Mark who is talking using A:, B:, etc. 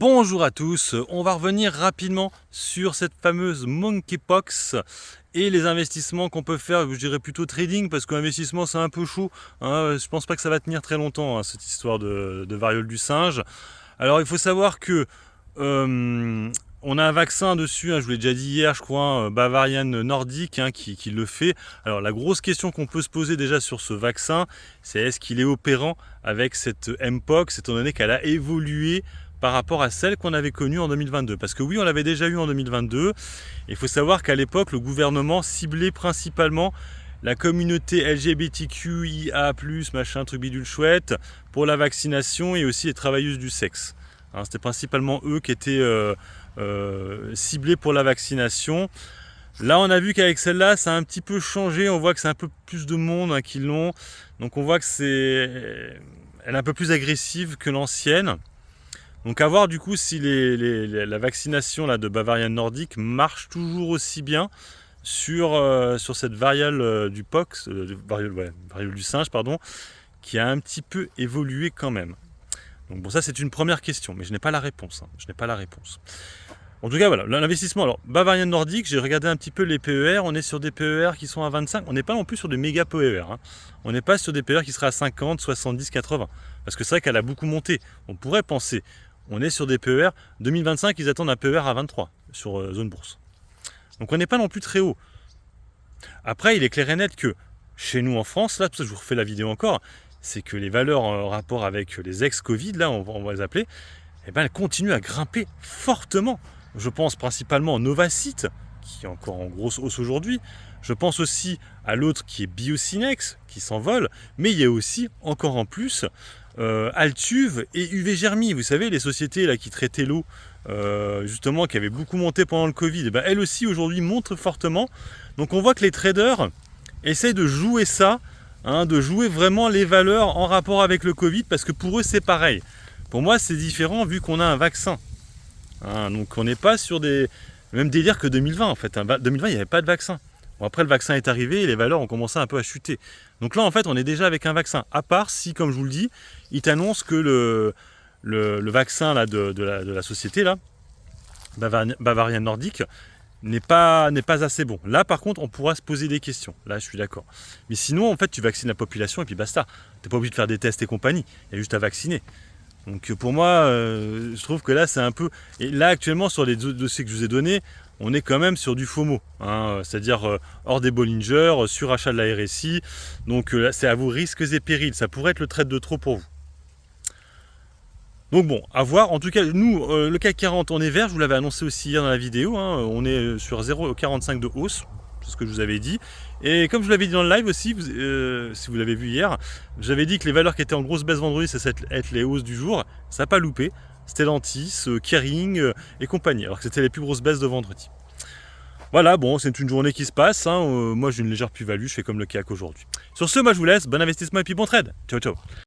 A: Bonjour à tous, on va revenir rapidement sur cette fameuse monkeypox et les investissements qu'on peut faire, je dirais plutôt trading parce qu'investissement c'est un peu chaud, hein, je pense pas que ça va tenir très longtemps hein, cette histoire de variole du singe. Alors il faut savoir que on a un vaccin dessus, hein, je vous l'ai déjà dit hier je crois, Bavarian Nordic hein, qui le fait. Alors la grosse question qu'on peut se poser déjà sur ce vaccin, c'est est-ce qu'il est opérant avec cette Mpox, étant donné qu'elle a évolué par rapport à celle qu'on avait connue en 2022. Parce que oui, on l'avait déjà eu en 2022. Il faut savoir qu'à l'époque, le gouvernement ciblait principalement la communauté LGBTQIA+, machin, truc bidule chouette, pour la vaccination et aussi les travailleuses du sexe. Hein, c'était principalement eux qui étaient ciblés pour la vaccination. Là, on a vu qu'avec celle-là, ça a un petit peu changé. On voit que c'est un peu plus de monde hein, qui l'ont. Donc on voit que elle est un peu plus agressive que l'ancienne. Donc à voir du coup si la vaccination là, de Bavarian Nordic marche toujours aussi bien sur cette variole du pox, variole du singe pardon, qui a un petit peu évolué quand même. Donc bon ça c'est une première question, mais je n'ai pas la réponse. Hein, je n'ai pas la réponse. En tout cas voilà, l'investissement. Alors Bavarian Nordic, j'ai regardé un petit peu les PER, on est sur des PER qui sont à 25, on n'est pas non plus sur des méga PER. Hein. On n'est pas sur des PER qui seraient à 50, 70, 80. Parce que c'est vrai qu'elle a beaucoup monté. On pourrait penser. On est sur des PER. 2025, ils attendent un PER à 23 sur zone bourse. Donc on n'est pas non plus très haut. Après, il est clair et net que chez nous en France, là, tout ça, je vous refais la vidéo encore, c'est que les valeurs en rapport avec les ex-Covid, là, on va les appeler, eh ben, elles continuent à grimper fortement. Je pense principalement à Novacite, qui est encore en grosse hausse aujourd'hui. Je pense aussi à l'autre qui est Biocinex, qui s'envole. Mais il y a aussi, encore en plus, Altuve et UV Germi, vous savez, les sociétés là, qui traitaient l'eau, justement, qui avaient beaucoup monté pendant le Covid, et ben, elles aussi aujourd'hui montent fortement. Donc on voit que les traders essayent de jouer ça, hein, de jouer vraiment les valeurs en rapport avec le Covid, parce que pour eux c'est pareil. Pour moi c'est différent vu qu'on a un vaccin. Hein, donc on n'est pas sur le même délire que 2020 en fait. 2020 il n'y avait pas de vaccin. Bon, après le vaccin est arrivé et les valeurs ont commencé un peu à chuter. Donc là en fait on est déjà avec un vaccin. À part si, comme je vous le dis, ils t'annoncent que le vaccin là, de la société là, Bavarian Nordic, n'est pas assez bon. Là par contre on pourra se poser des questions. Là je suis d'accord. Mais sinon en fait tu vaccines la population et puis basta. Tu n'es pas obligé de faire des tests et compagnie. Il y a juste à vacciner. Donc pour moi, je trouve que là c'est un peu... Et là actuellement sur les dossiers que je vous ai donnés, on est quand même sur du FOMO. Hein, c'est-à-dire hors des Bollinger, surachat de la RSI. Donc là c'est à vos risques et périls. Ça pourrait être le trade de trop pour vous. Donc bon, à voir. En tout cas, nous, le CAC 40, on est vert. Je vous l'avais annoncé aussi hier dans la vidéo. Hein, on est sur 0,45 de hausse. C'est ce que je vous avais dit. Et comme je vous l'avais dit dans le live aussi, si vous l'avez vu hier, j'avais dit que les valeurs qui étaient en grosse baisse vendredi, ça être les hausses du jour. Ça n'a pas loupé. Stellantis, Kering et compagnie. Alors que c'était les plus grosses baisses de vendredi. Voilà, bon, c'est une journée qui se passe. Hein. Moi, j'ai une légère plus-value. Je fais comme le CAC aujourd'hui. Sur ce, moi, je vous laisse. Bon investissement et puis bon trade. Ciao, ciao.